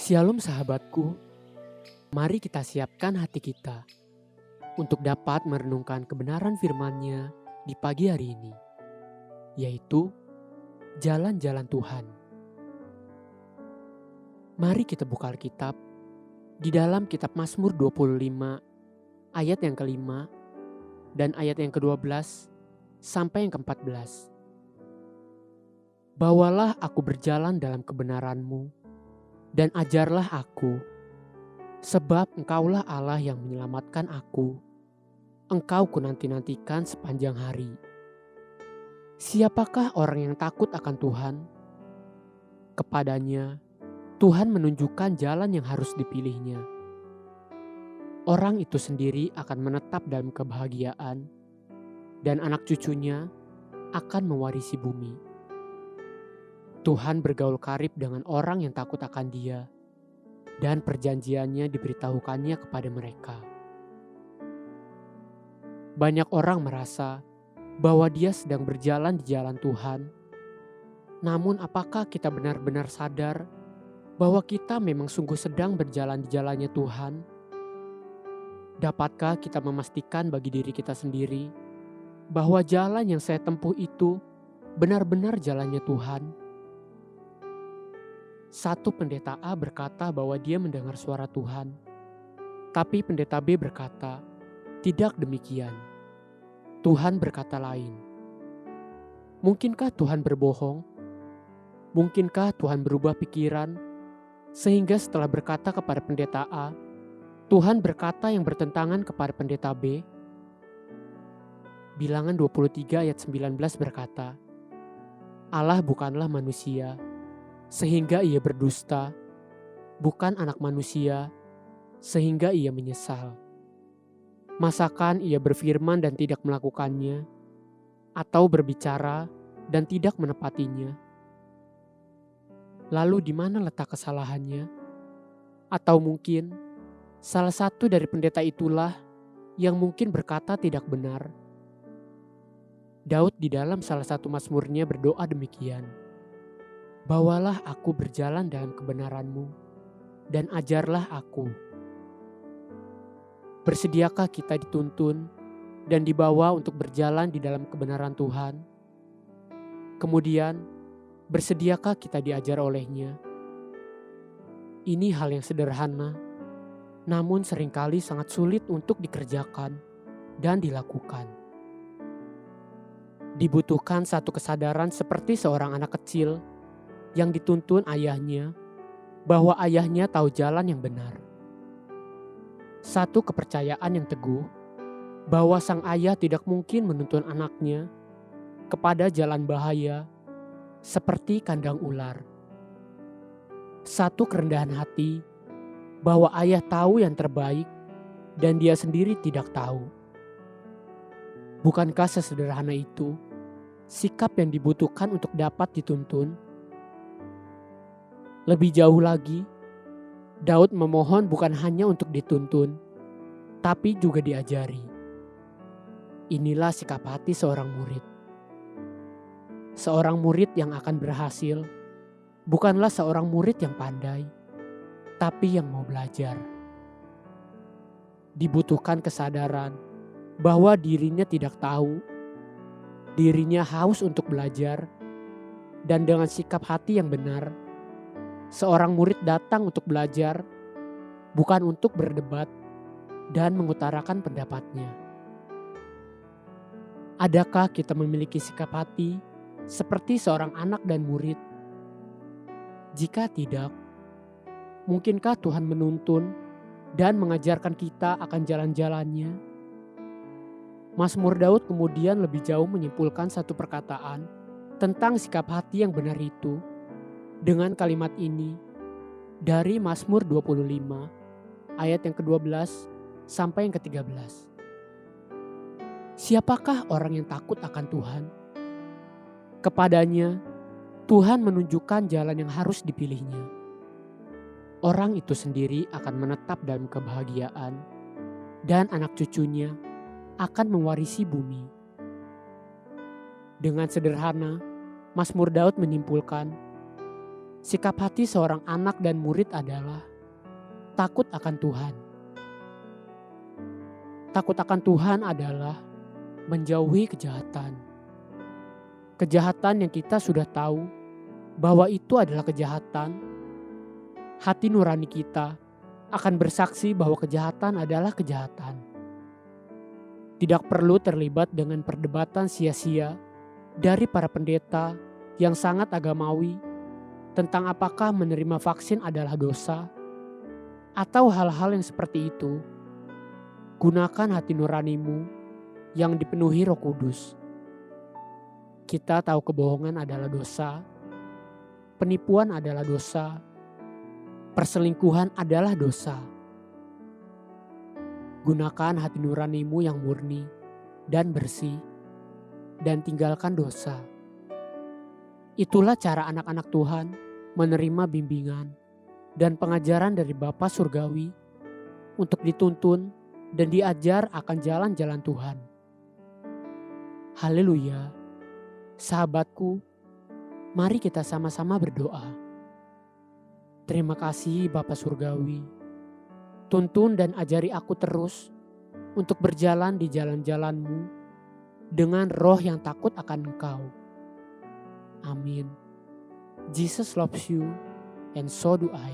Shalom sahabatku, mari kita siapkan hati kita untuk dapat merenungkan kebenaran firman-Nya di pagi hari ini, yaitu jalan-jalan Tuhan. Mari kita buka Alkitab di dalam kitab Mazmur 25 ayat yang kelima dan ayat yang ke-12 sampai yang ke-14. Bawalah aku berjalan dalam kebenaran-Mu dan ajarlah aku, sebab Engkaulah Allah yang menyelamatkan aku. Engkau kunanti-nantikan sepanjang hari. Siapakah orang yang takut akan Tuhan? Kepadanya, Tuhan menunjukkan jalan yang harus dipilihnya. Orang itu sendiri akan menetap dalam kebahagiaan, dan anak cucunya akan mewarisi bumi. Tuhan bergaul karib dengan orang yang takut akan Dia, dan perjanjiannya diberitahukannya kepada mereka. Banyak orang merasa bahwa dia sedang berjalan di jalan Tuhan. Namun apakah kita benar-benar sadar bahwa kita memang sungguh sedang berjalan di jalannya Tuhan? Dapatkah kita memastikan bagi diri kita sendiri bahwa jalan yang saya tempuh itu benar-benar jalannya Tuhan? Satu pendeta A berkata bahwa dia mendengar suara Tuhan, tapi pendeta B berkata, tidak demikian. Tuhan berkata lain. Mungkinkah Tuhan berbohong? Mungkinkah Tuhan berubah pikiran sehingga setelah berkata kepada pendeta A, Tuhan berkata yang bertentangan kepada pendeta B? Bilangan 23 ayat 19 berkata, Allah bukanlah manusia sehingga ia berdusta, bukan anak manusia sehingga ia menyesal. Masakan ia berfirman dan tidak melakukannya, atau berbicara dan tidak menepatinya? Lalu di mana letak kesalahannya? Atau mungkin salah satu dari pendeta itulah yang mungkin berkata tidak benar? Daud di dalam salah satu mazmurnya berdoa demikian, bawalah aku berjalan dalam kebenaran-Mu dan ajarlah aku. Bersediakah kita dituntun dan dibawa untuk berjalan di dalam kebenaran Tuhan? Kemudian, bersediakah kita diajar olehnya? Ini hal yang sederhana, namun seringkali sangat sulit untuk dikerjakan dan dilakukan. Dibutuhkan satu kesadaran seperti seorang anak kecil yang dituntun ayahnya bahwa ayahnya tahu jalan yang benar. Satu kepercayaan yang teguh bahwa sang ayah tidak mungkin menuntun anaknya kepada jalan bahaya seperti kandang ular. Satu kerendahan hati bahwa ayah tahu yang terbaik dan dia sendiri tidak tahu. Bukankah sesederhana itu sikap yang dibutuhkan untuk dapat dituntun? Lebih jauh lagi, Daud memohon bukan hanya untuk dituntun, tapi juga diajari. Inilah sikap hati seorang murid. Seorang murid yang akan berhasil bukanlah seorang murid yang pandai, tapi yang mau belajar. Dibutuhkan kesadaran bahwa dirinya tidak tahu, dirinya haus untuk belajar, dan dengan sikap hati yang benar, seorang murid datang untuk belajar, bukan untuk berdebat dan mengutarakan pendapatnya. Adakah kita memiliki sikap hati seperti seorang anak dan murid? Jika tidak, mungkinkah Tuhan menuntun dan mengajarkan kita akan jalan-jalannya? Mazmur Daud kemudian lebih jauh menyimpulkan satu perkataan tentang sikap hati yang benar itu dengan kalimat ini dari Mazmur 25 ayat yang ke-12 sampai yang ke-13. Siapakah orang yang takut akan Tuhan? Kepadanya Tuhan menunjukkan jalan yang harus dipilihnya. Orang itu sendiri akan menetap dalam kebahagiaan, dan anak cucunya akan mewarisi bumi. Dengan sederhana, Mazmur Daud menyimpulkan, Sikap hati seorang anak dan murid adalah takut akan Tuhan. Takut akan Tuhan adalah menjauhi kejahatan. Kejahatan yang kita sudah tahu bahwa itu adalah kejahatan. Hati nurani kita akan bersaksi bahwa kejahatan adalah kejahatan. Tidak perlu terlibat dengan perdebatan sia-sia dari para pendeta yang sangat agamawi tentang apakah menerima vaksin adalah dosa atau hal-hal yang seperti itu. Gunakan hati nuranimu yang dipenuhi Roh Kudus. Kita tahu kebohongan adalah dosa, penipuan adalah dosa, perselingkuhan adalah dosa. Gunakan hati nuranimu yang murni dan bersih, dan tinggalkan dosa. Itulah cara anak-anak Tuhan menerima bimbingan dan pengajaran dari Bapa Surgawi untuk dituntun dan diajar akan jalan-jalan Tuhan. Haleluya. Sahabatku, mari kita sama-sama berdoa. Terima kasih Bapa Surgawi. Tuntun dan ajari aku terus untuk berjalan di jalan-jalan-Mu dengan roh yang takut akan Engkau. Amin. Jesus loves you and so do I.